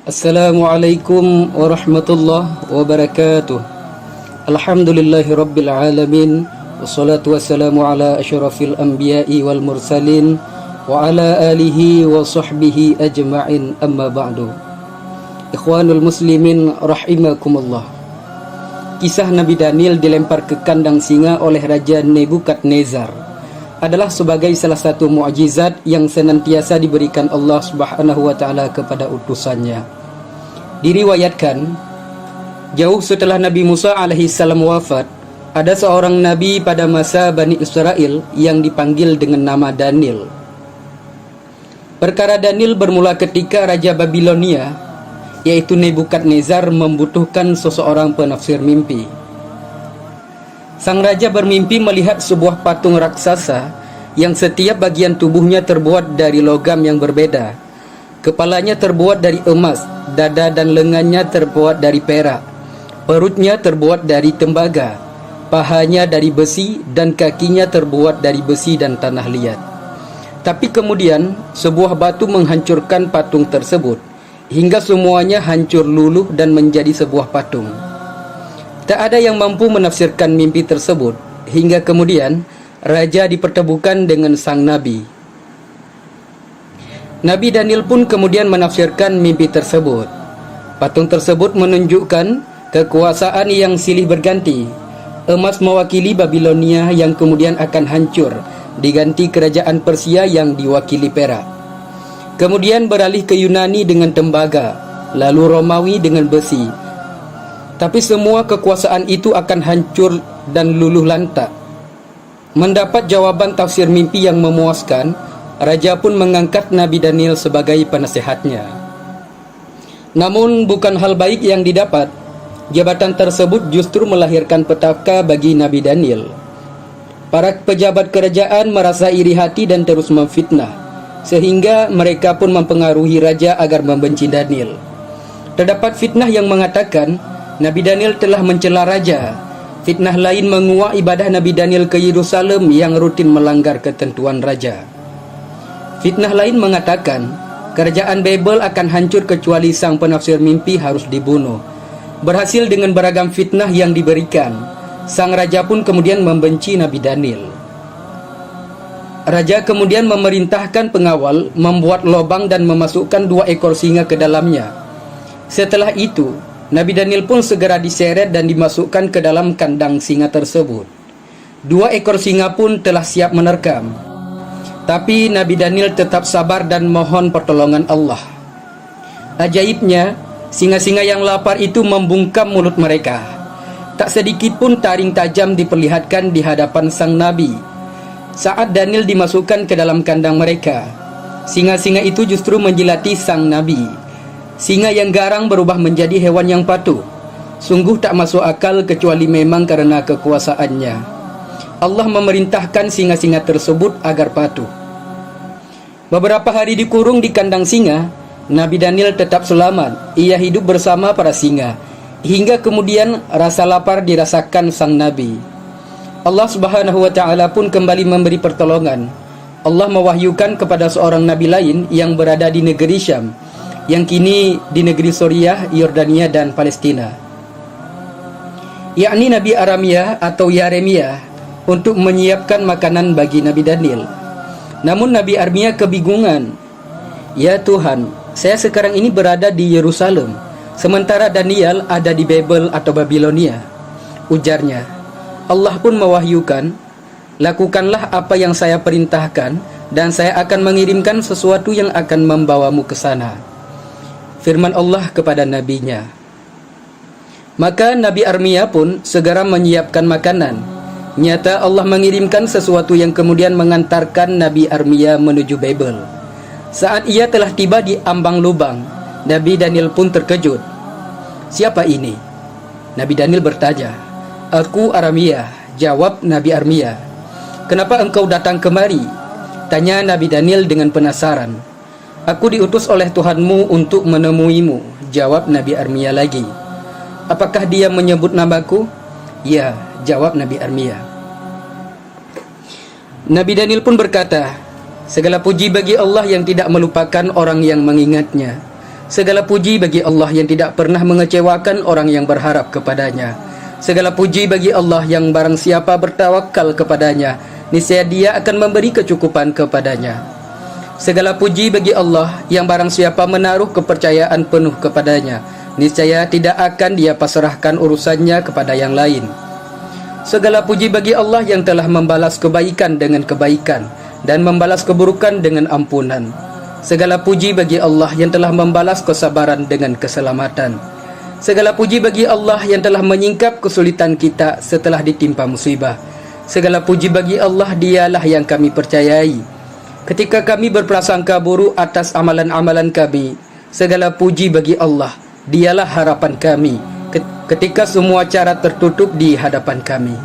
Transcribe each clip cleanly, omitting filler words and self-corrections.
Assalamualaikum warahmatullahi wabarakatuh. Alhamdulillahi rabbil alamin. Wassalatu wassalamu ala asyrafil anbiya'i wal mursalin wa ala alihi wa sahbihi ajma'in, amma ba'du. Ikhwanul muslimin rahimakumullah. Kisah Nabi Daniel dilempar ke kandang singa oleh Raja Nebukadnezar adalah sebagai salah satu mukjizat yang senantiasa diberikan Allah Subhanahu wa taala kepada utusannya. Diriwayatkan, jauh setelah Nabi Musa alaihi salam wafat, ada seorang nabi pada masa Bani Israel yang dipanggil dengan nama Daniel. Perkara Daniel bermula ketika Raja Babilonia, yaitu Nebukadnezar, membutuhkan seseorang penafsir mimpi. Sang raja bermimpi melihat sebuah patung raksasa yang setiap bagian tubuhnya terbuat dari logam yang berbeda. Kepalanya terbuat dari emas, dada dan lengannya terbuat dari perak, perutnya terbuat dari tembaga, pahanya dari besi, dan kakinya terbuat dari besi dan tanah liat. Tapi kemudian sebuah batu menghancurkan patung tersebut hingga semuanya hancur luluh dan menjadi sebuah patung. Tak ada yang mampu menafsirkan mimpi tersebut hingga kemudian raja dipertemukan dengan sang nabi. Nabi Daniel pun kemudian menafsirkan mimpi tersebut. Patung tersebut menunjukkan kekuasaan yang silih berganti. Emas mewakili Babilonia yang kemudian akan hancur, diganti kerajaan Persia yang diwakili perak. Kemudian beralih ke Yunani dengan tembaga, lalu Romawi dengan besi. Tapi semua kekuasaan itu akan hancur dan luluh lantak. Mendapat jawaban tafsir mimpi yang memuaskan, raja pun mengangkat Nabi Daniel sebagai penasehatnya. Namun bukan hal baik yang didapat. Jabatan tersebut justru melahirkan petaka bagi Nabi Daniel. Para pejabat kerajaan merasa iri hati dan terus memfitnah, sehingga mereka pun mempengaruhi raja agar membenci Daniel. Terdapat fitnah yang mengatakan Nabi Daniel telah mencela raja. Fitnah lain menguak ibadah Nabi Daniel ke Yerusalem yang rutin melanggar ketentuan raja. Fitnah lain mengatakan kerajaan Babel akan hancur kecuali sang penafsir mimpi harus dibunuh. Berhasil dengan beragam fitnah yang diberikan, sang raja pun kemudian membenci Nabi Daniel. Raja kemudian memerintahkan pengawal membuat lubang dan memasukkan 2 ekor singa ke dalamnya. Setelah itu Nabi Daniel pun segera diseret dan dimasukkan ke dalam kandang singa tersebut. 2 ekor singa pun telah siap menerkam. Tapi Nabi Daniel tetap sabar dan mohon pertolongan Allah. Ajaibnya, singa-singa yang lapar itu membungkam mulut mereka. Tak sedikit pun taring tajam diperlihatkan di hadapan sang Nabi. Saat Daniel dimasukkan ke dalam kandang mereka, singa-singa itu justru menjilati sang Nabi. Singa yang garang berubah menjadi hewan yang patuh. Sungguh tak masuk akal kecuali memang karena kekuasaannya. Allah memerintahkan singa-singa tersebut agar patuh. Beberapa hari dikurung di kandang singa, Nabi Daniel tetap selamat. Ia hidup bersama para singa hingga kemudian rasa lapar dirasakan sang Nabi. Allah Subhanahu wa taala pun kembali memberi pertolongan. Allah mewahyukan kepada seorang nabi lain yang berada di negeri Syam, yang kini di negeri Suriah, Yordania dan Palestina, yakni Nabi Aramia atau Yeremia, untuk menyiapkan makanan bagi Nabi Daniel. Namun Nabi Aramia kebingungan. Ya Tuhan, saya sekarang ini berada di Yerusalem, sementara Daniel ada di Babel atau Babilonia. Ujarnya. Allah pun mewahyukan, lakukanlah apa yang saya perintahkan dan saya akan mengirimkan sesuatu yang akan membawamu ke sana. Firman Allah kepada nabinya. Maka Nabi Aramia pun segera menyiapkan makanan. Nyata Allah mengirimkan sesuatu yang kemudian mengantarkan Nabi Aramia menuju Babel. Saat ia telah tiba di ambang lubang, Nabi Daniel pun terkejut. Siapa ini? Nabi Daniel bertanya. Aku Aramia, jawab Nabi Aramia. Kenapa engkau datang kemari? Tanya Nabi Daniel dengan penasaran. Aku diutus oleh Tuhanmu untuk menemuimu, jawab Nabi Aramia lagi. Apakah dia menyebut namaku? Ya, jawab Nabi Aramia. Nabi Daniel pun berkata, segala puji bagi Allah yang tidak melupakan orang yang mengingatnya. Segala puji bagi Allah yang tidak pernah mengecewakan orang yang berharap kepadanya. Segala puji bagi Allah yang barang siapa bertawakal kepadanya, niscaya Dia akan memberi kecukupan kepadanya. Segala puji bagi Allah yang barang siapa menaruh kepercayaan penuh kepadanya, niscaya tidak akan Dia pasrahkan urusannya kepada yang lain. Segala puji bagi Allah yang telah membalas kebaikan dengan kebaikan dan membalas keburukan dengan ampunan. Segala puji bagi Allah yang telah membalas kesabaran dengan keselamatan. Segala puji bagi Allah yang telah menyingkap kesulitan kita setelah ditimpa musibah. Segala puji bagi Allah, Dialah yang kami percayai ketika kami berprasangka buruk atas amalan-amalan kami. Segala puji bagi Allah, Dialah harapan kami ketika semua cara tertutup di hadapan kami.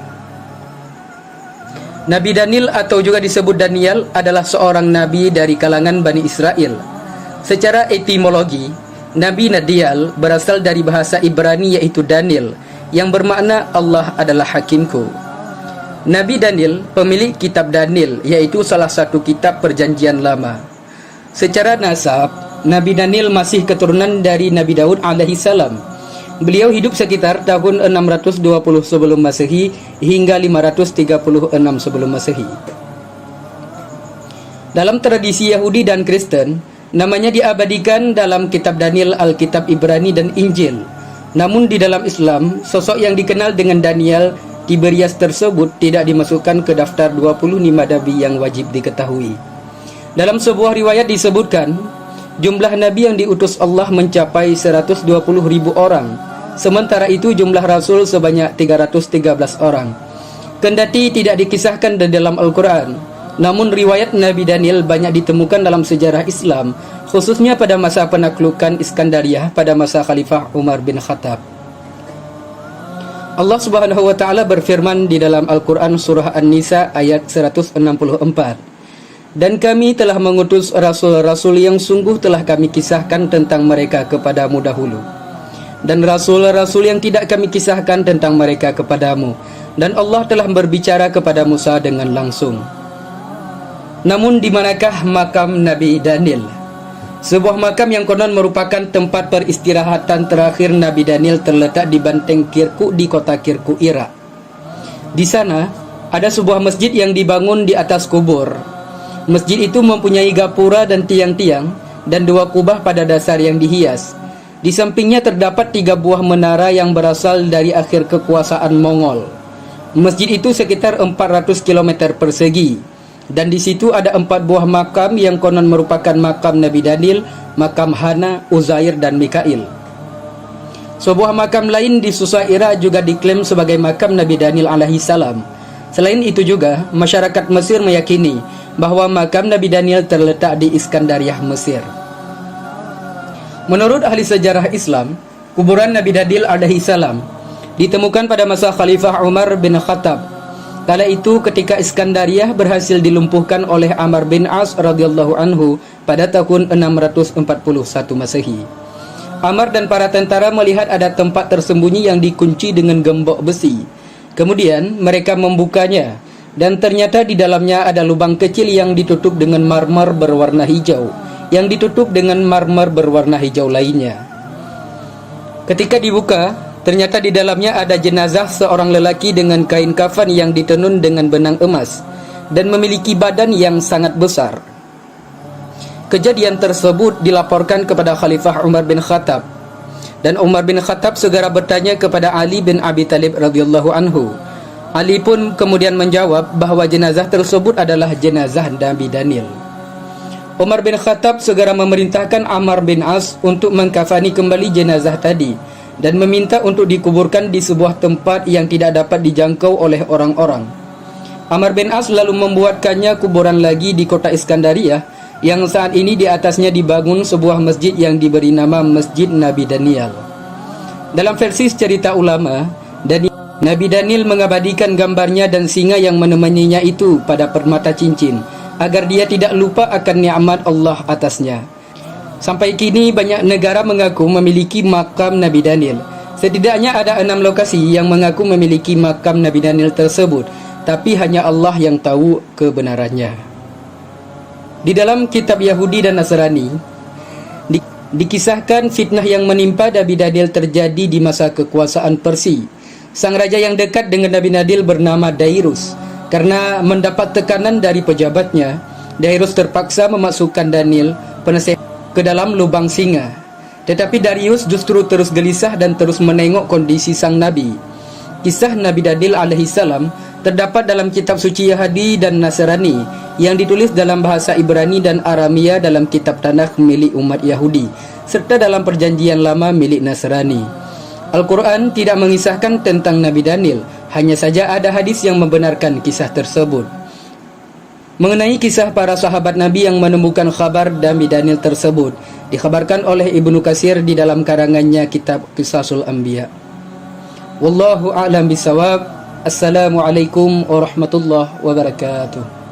Nabi Daniel atau juga disebut Daniel adalah seorang nabi dari kalangan Bani Israel. Secara etimologi, Nabi Daniel berasal dari bahasa Ibrani yaitu Daniel, yang bermakna Allah adalah hakimku. Nabi Daniel pemilik kitab Daniel, yaitu salah satu kitab perjanjian lama. Secara nasab, Nabi Daniel masih keturunan dari Nabi Daud alaihi salam. Beliau hidup sekitar tahun 620 sebelum Masehi hingga 536 sebelum Masehi. Dalam tradisi Yahudi dan Kristen, namanya diabadikan dalam kitab Daniel, Alkitab Ibrani dan Injil. Namun di dalam Islam, sosok yang dikenal dengan Daniel Tiberias tersebut tidak dimasukkan ke daftar 25 nabi yang wajib diketahui. Dalam sebuah riwayat disebutkan, jumlah nabi yang diutus Allah mencapai 120.000 orang. Sementara itu jumlah rasul sebanyak 313 orang. Kendati tidak dikisahkan di dalam Al-Quran, namun riwayat Nabi Daniel banyak ditemukan dalam sejarah Islam, khususnya pada masa penaklukan Iskandariah pada masa Khalifah Umar bin Khattab. Allah Subhanahu wa taala berfirman di dalam Al-Quran surah An-Nisa ayat 164. Dan kami telah mengutus rasul-rasul yang sungguh telah kami kisahkan tentang mereka kepadamu dahulu, dan rasul-rasul yang tidak kami kisahkan tentang mereka kepadamu, dan Allah telah berbicara kepada Musa dengan langsung. Namun di manakah makam Nabi Daniel? Sebuah makam yang konon merupakan tempat peristirahatan terakhir Nabi Daniel terletak di benteng Kirkuk di kota Kirkuk, Irak. Di sana ada sebuah masjid yang dibangun di atas kubur. Masjid itu mempunyai gapura dan tiang-tiang dan 2 kubah pada dasar yang dihias. Di sampingnya terdapat 3 buah menara yang berasal dari akhir kekuasaan Mongol. Masjid itu sekitar 400 km persegi, dan di situ ada 4 buah makam yang konon merupakan makam Nabi Daniel, makam Hana, Uzair dan Mikail. Sebuah makam lain di Susa, Irak juga diklaim sebagai makam Nabi Daniel alaihi salam. Selain itu juga, masyarakat Mesir meyakini bahwa makam Nabi Daniel terletak di Iskandariah, Mesir. Menurut ahli sejarah Islam, kuburan Nabi Daniel alaihi salam ditemukan pada masa Khalifah Umar bin Khattab. Kala itu ketika Iskandariah berhasil dilumpuhkan oleh Amr bin As radhiyallahu anhu pada tahun 641 Masehi. Amr dan para tentara melihat ada tempat tersembunyi yang dikunci dengan gembok besi. Kemudian mereka membukanya, dan ternyata di dalamnya ada lubang kecil yang ditutup dengan marmer berwarna hijau, yang ditutup dengan marmer berwarna hijau lainnya. Ketika dibuka, ternyata di dalamnya ada jenazah seorang lelaki dengan kain kafan yang ditenun dengan benang emas dan memiliki badan yang sangat besar. Kejadian tersebut dilaporkan kepada Khalifah Umar bin Khattab, dan Umar bin Khattab segera bertanya kepada Ali bin Abi Thalib radhiyallahu anhu. Ali pun kemudian menjawab bahwa jenazah tersebut adalah jenazah Nabi Daniel. Umar bin Khattab segera memerintahkan Amr bin As untuk mengkafani kembali jenazah tadi dan meminta untuk dikuburkan di sebuah tempat yang tidak dapat dijangkau oleh orang-orang. Amr bin As lalu membuatkannya kuburan lagi di kota Iskandariah, yang saat ini di atasnya dibangun sebuah masjid yang diberi nama Masjid Nabi Daniel. Dalam versi cerita ulama, Nabi Daniel mengabadikan gambarnya dan singa yang menemaninya itu pada permata cincin, agar dia tidak lupa akan nikmat Allah atasnya. Sampai kini banyak negara mengaku memiliki makam Nabi Daniel. Setidaknya ada 6 lokasi yang mengaku memiliki makam Nabi Daniel tersebut, tapi hanya Allah yang tahu kebenarannya. Di dalam kitab Yahudi dan Nasrani Dikisahkan fitnah yang menimpa Nabi Daniel terjadi di masa kekuasaan Persia. Sang raja yang dekat dengan Nabi Daniel bernama Dairus. Karena mendapat tekanan dari pejabatnya, Dairus terpaksa memasukkan Daniel, penasehat, ke dalam lubang singa. Tetapi Darius justru terus gelisah dan terus menengok kondisi sang Nabi. Kisah Nabi Daniel alaihissalam terdapat dalam kitab suci Yahudi dan Nasrani yang ditulis dalam bahasa Ibrani dan Aramia dalam kitab Tanakh milik umat Yahudi serta dalam perjanjian lama milik Nasrani. Al-Quran tidak mengisahkan tentang Nabi Daniel, hanya saja ada hadis yang membenarkan kisah tersebut. Mengenai kisah para sahabat Nabi yang menemukan khabar Nabi Daniel tersebut, dikhabarkan oleh Ibnu Katsir di dalam karangannya kitab Qisasul Anbiya. Wallahu a'lam bisawab. Assalamualaikum warahmatullahi wabarakatuh.